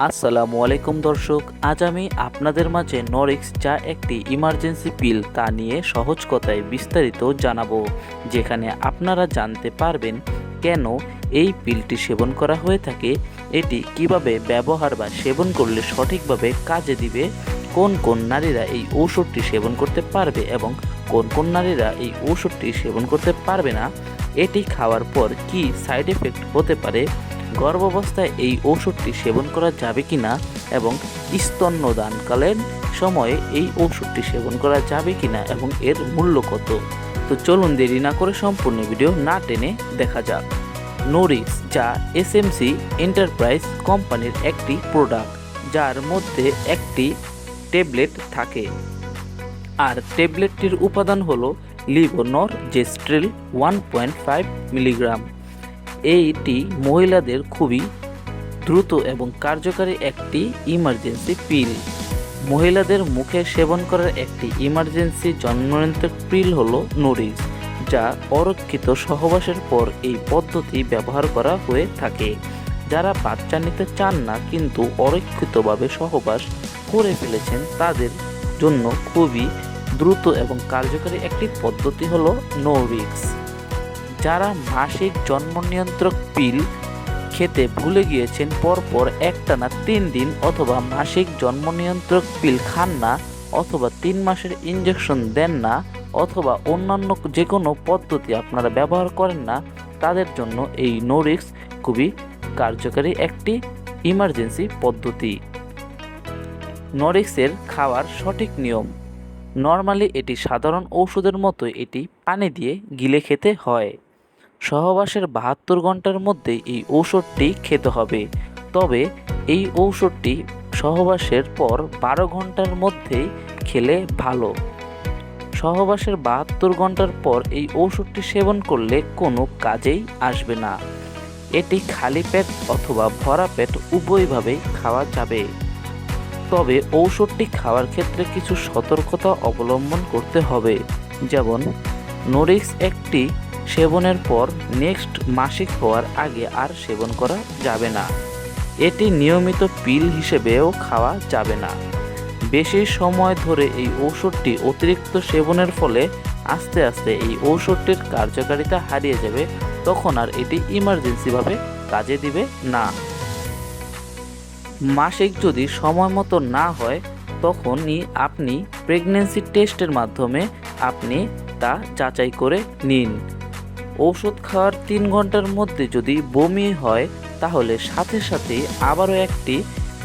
আসসালামু আলাইকুম দর্শক, আজ আমি আপনাদের মাঝে নরিক্স যা একটি ইমার্জেন্সি পিল তা নিয়ে সহজ কথায় বিস্তারিত জানাবো, যেখানে আপনারা জানতে পারবেন কেন এই পিলটি সেবন করা হয়ে থাকে, এটি কিভাবে ব্যবহার বা সেবন করলে সঠিকভাবে কাজে দিবে, কোন কোন নারীরা এই ঔষধটি সেবন করতে পারবে এবং কোন কোন নারীরা এই ঔষধটি সেবন করতে পারবে না, এটি খাওয়ার পর কি সাইড এফেক্ট হতে পারে, গর্ভাবস্থায় এই ঔষধটি সেবন করা যাবে কিনা এবং স্তন্যদানকালীন সময়ে এই ঔষধটি সেবন করা যাবে কিনা এবং এর মূল্য কত। তো চলুন দেরি না করে সম্পূর্ণ ভিডিও না টেনে দেখা যাক। নরিক্স যা এসএমসি এন্টারপ্রাইজ কোম্পানির একটি প্রোডাক্ট, যার মধ্যে একটি ট্যাবলেট থাকে, আর ট্যাবলেটটির উপাদান হলো লিভোনরজেস্ট্রিল 1.5 মিলিগ্রাম। এইটি মহিলাদের খুবই দ্রুত এবং কার্যকারী একটি ইমার্জেন্সি পিল। মহিলাদের মুখে সেবন করার একটি ইমার্জেন্সি জন্মনিয়ন্ত্রক পিল হলো নরিক্স, যা অরক্ষিত সহবাসের পর এই পদ্ধতি ব্যবহার করা হয়ে থাকে। যারা বাচ্চা নিতে চান না কিন্তু অরক্ষিতভাবে সহবাস করে ফেলেছেন, তাদের জন্য খুবই দ্রুত এবং কার্যকারী একটি পদ্ধতি হলো নরিক্স। যারা মাসিক জন্ম নিয়ন্ত্রক পিল খেতে ভুলে গিয়েছেন, পরপর একটানা 3 দিন অথবা মাসিক জন্ম নিয়ন্ত্রক পিল খান না, অথবা 3 মাসের ইনজেকশন দেন না, অথবা অন্যান্য যে কোনো পদ্ধতি আপনারা ব্যবহার করেন না, তাদের জন্য এই নরিক্স খুবই কার্যকারী একটি ইমার্জেন্সি পদ্ধতি। নরিক্সের খাওয়ার সঠিক নিয়ম। নর্মালি এটি সাধারণ ঔষধের মতো এটি পানি দিয়ে গিলে খেতে হয়। সহবাসের 72 ঘন্টার মধ্যে এই ঔষধটি খেতে হবে, তবে এই ঔষধটি সহবাসের পর 12 ঘন্টার মধ্যেই খেলে ভালো। সহবাসের 72 ঘন্টার পর এই ঔষধটি সেবন করলে কোনো কাজেই আসবে না। এটি খালি পেট অথবা ভরা পেট উভয়ভাবেই খাওয়া যাবে, তবে ঔষধটি খাওয়ার ক্ষেত্রে কিছু সতর্কতা অবলম্বন করতে হবে, যেমন নরিক্স একটি সেবনের পর নেক্সট মাসিক হওয়ার আগে আর সেবন করা যাবে না। এটি নিয়মিত পিল হিসেবেও খাওয়া যাবে না। বেশি সময় ধরে এই ঔষধটি অতিরিক্ত সেবনের ফলে আস্তে আস্তে এই ঔষধটির কার্যকারিতা হারিয়ে যাবে, তখন আর এটি ইমার্জেন্সিভাবে কাজে দিবে না। মাসিক যদি সময় মতো না হয়, তখনই আপনি প্রেগন্যান্সি টেস্টের মাধ্যমে আপনি তা যাচাই করে নিন। ঔষধ খাওয়ার 3 ঘন্টার মধ্যে যদি বমি হয়, তাহলে সাথে সাথে আবারও একটি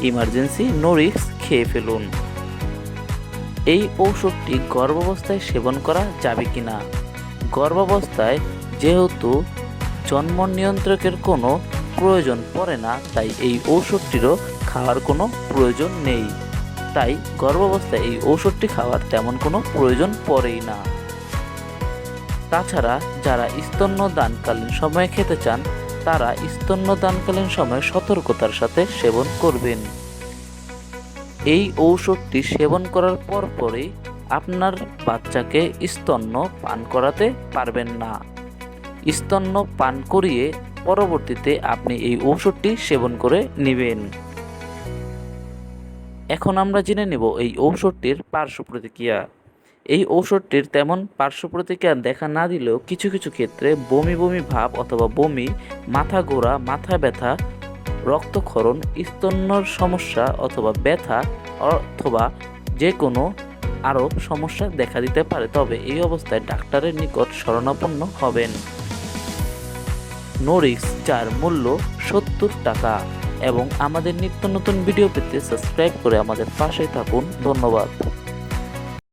ইমার্জেন্সি নরিক্স খেয়ে ফেলুন। এই ঔষধটি গর্ভাবস্থায় সেবন করা যাবে কিনা। গর্ভাবস্থায় যেহেতু জন্ম নিয়ন্ত্রকের কোনো প্রয়োজন পড়ে না, তাই এই ঔষধটিরও খাওয়ার কোনো প্রয়োজন নেই। তাই গর্ভাবস্থায় এই ঔষধটি খাওয়ার তেমন কোনো প্রয়োজন পড়েই না। তাছাড়া যারা স্তন্যদানকালীন সময়ে খেতে চান, তারা স্তন্যদানকালীন সময়ে সতর্কতার সাথে সেবন করবেন। এই ঔষধটি সেবন করার পরপরই আপনার বাচ্চাকে স্তন্য পান করাতে পারবেন না। স্তন্য পান করিয়ে পরবর্তীতে আপনি এই ঔষধটি সেবন করে নেবেন। এখন আমরা জেনে নেব এই ঔষধটির পার্শ্ব প্রতিক্রিয়া। এই ঔষধটির তেমন পার্শ্ব প্রতিক্রিয়া দেখা না দিলেও কিছু কিছু ক্ষেত্রে বমি বমি ভাব অথবা বমি, মাথা ঘোরা, মাথা ব্যথা, রক্তক্ষরণ, স্তন্যর সমস্যা অথবা ব্যথা অথবা যে কোনো আরও সমস্যা দেখা দিতে পারে, তবে এই অবস্থায় ডাক্তারের নিকট শরণাপন্ন হবেন। নরিক্স, যার মূল্য 70 টাকা, এবং আমাদের নিত্য নতুন ভিডিও পেতে সাবস্ক্রাইব করে আমাদের পাশে থাকুন। ধন্যবাদ।